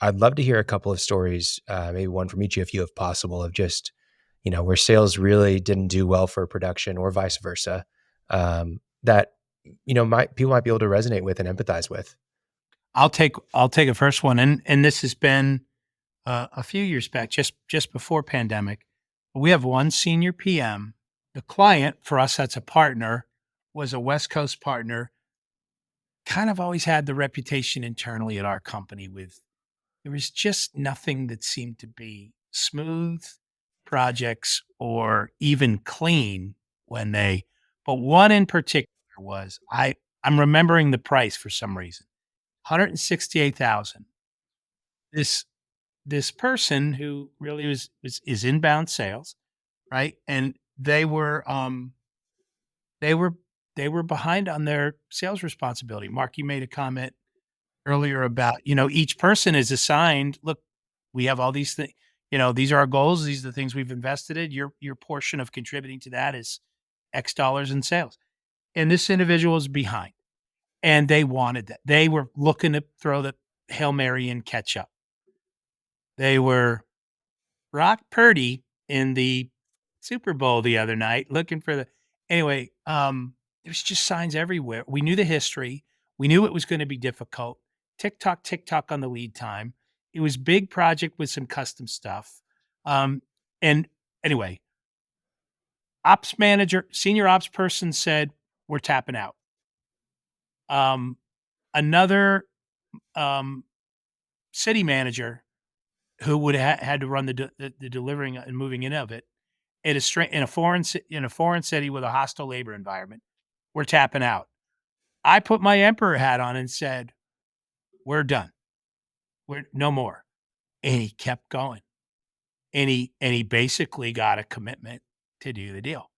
I'd love to hear a couple of stories, maybe one from each of you if possible, of just, where sales really didn't do well for production or vice versa, that, people might be able to resonate with and empathize with. I'll take a first one, and this has been a few years back, just before pandemic. We have one senior PM. The client for us, that's a partner, was a West Coast partner. Kind of always had the reputation internally at our company with there was just nothing that seemed to be smooth projects or even clean when they. But one in particular was I'm remembering the price for some reason. 168,000. This this person who really is inbound sales, right? And they were they were behind on their sales responsibility. Mark, you made a comment earlier about, each person is assigned, look, we have all these things, these are our goals, these are the things we've invested in. Your portion of contributing to that is X dollars in sales. And this individual is behind. And they wanted that. They were looking to throw the Hail Mary and catch up. They were Brock Purdy in the Super Bowl the other night looking for the anyway, there's just signs everywhere. We knew the history. We knew it was gonna be difficult. Tick tock on the lead time. It was big project with some custom stuff. And anyway, ops manager, senior ops person said, "We're tapping out." Um, another, um, city manager who would had to run the delivering and moving in of it in a foreign city with a hostile labor environment. We're tapping out. I put my emperor hat on and said, "We're done. We're no more." And he kept going. And he basically got a commitment to do the deal.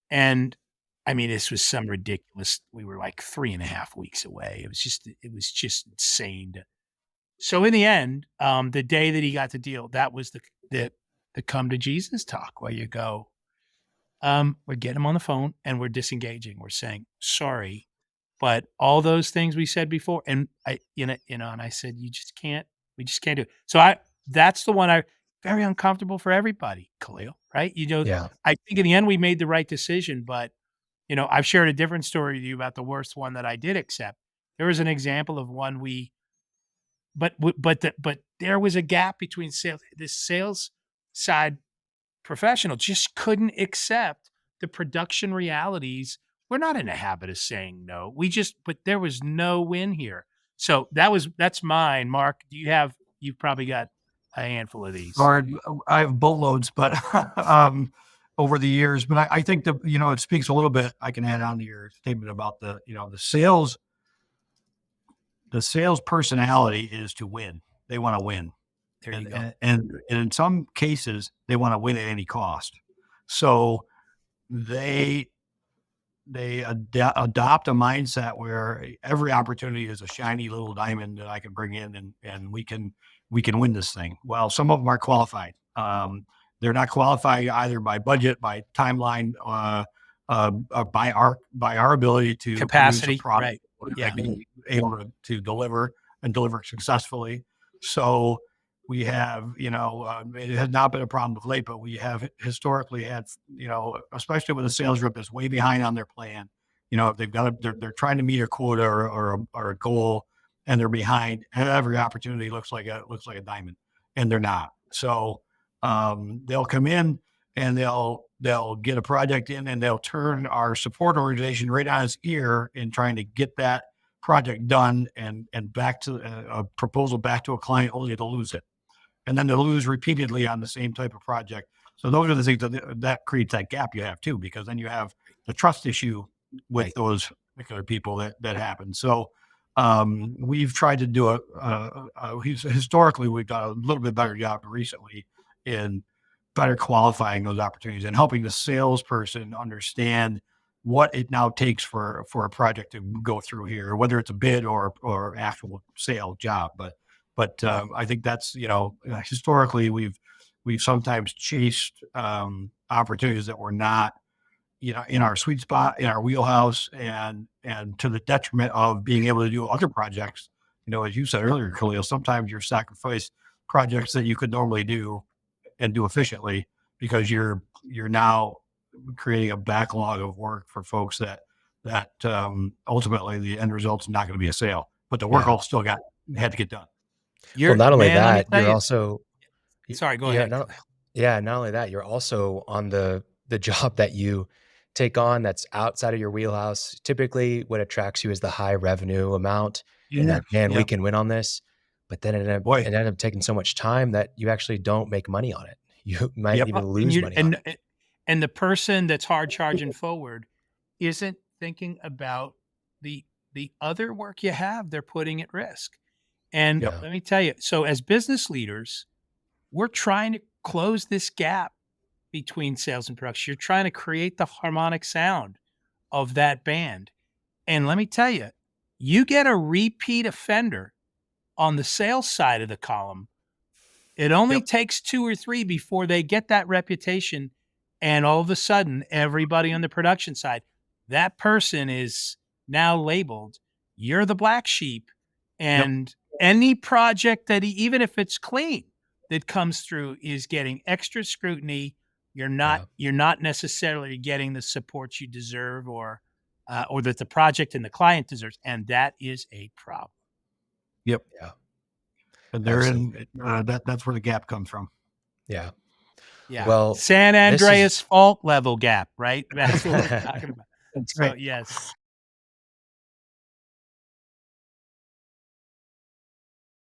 And I mean, this was some ridiculous. We were like 3.5 weeks away. It was just insane. So in the end, the day that he got the deal, that was the come to Jesus talk where you go, we're getting him on the phone and we're disengaging. We're saying, sorry, but all those things we said before, and and I said, we just can't do it. So that's the one very uncomfortable for everybody, Khalil, right? Yeah. I think in the end we made the right decision, but I've shared a different story with you about the worst one that I did accept. There was an example of one but there was a gap between sales. The sales side professional just couldn't accept the production realities. We're not in a habit of saying no. But there was no win here. So that's mine. Mark, you've probably got a handful of these. Hard. I have boatloads, but over the years, but I think that, it speaks a little bit. I can add on to your statement about the sales personality is to win. They want to win. There you And, go. and in some cases, they want to win at any cost. So they adopt a mindset where every opportunity is a shiny little diamond that I can bring in, and we can win this thing. Well, some of them are qualified. They're not qualified either by budget, by timeline, by our ability to produce a Capacity, product, right. Yeah. being able to deliver and deliver successfully. So we have, it has not been a problem of late, but we have historically had, especially with a sales rep that's way behind on their plan. If they're trying to meet a quota or a goal, and they're behind. Every opportunity looks like a diamond, and they're not. So they'll come in and they'll get a project in, and they'll turn our support organization right on its ear in trying to get that project done and back to a proposal back to a client, only to lose it, and then to lose repeatedly on the same type of project. So those are the things that creates that gap you have too, because then you have the trust issue with Right. those particular people that happen. So we've tried to do historically we've done a little bit better job recently in better qualifying those opportunities and helping the salesperson understand what it now takes for a project to go through here, whether it's a bid or actual sale job. But I think that's, historically we've sometimes chased opportunities that were not, in our sweet spot, in our wheelhouse, and to the detriment of being able to do other projects, as you said earlier, Khalil, sometimes you're sacrifice projects that you could normally do and do efficiently because you're now creating a backlog of work for folks that ultimately the end result's not going to be a sale, but the work Yeah. all still had to get done. Well, not only Man, let me that, tell you're you. also Sorry, go yeah, ahead. not yeah, not only that, you're also on the job that you take on that's outside of your wheelhouse. Typically, what attracts you is the high revenue amount and Yeah. that, "Man, we Yep. can win on this." But then Boy. it ended up taking so much time that you actually don't make money on it. You might Yep. even And lose you money on it. and the person that's hard charging forward isn't thinking about the the other work you have they're putting at risk. And Yep. Yeah, let me tell you, so as business leaders, we're trying to close this gap between sales and production. You're trying to create the harmonic sound of that band. And let me tell you, you get a repeat offender on the sales side of the column. It only Yep. takes 2 or 3 before they get that reputation, and all of a sudden, everybody on the production side, that person is now labeled, "You're the black sheep," Yep. and any project that even if it's clean, that comes through is getting extra scrutiny. yeah, You're not necessarily getting the support you deserve or that the project and the client deserves, and that is a problem. Yep. yeah, And absolutely. that's where the gap comes from. Yeah. Yeah. Well, San this Andreas is fault level gap, right? That's what we're talking about. That's So, right. yes.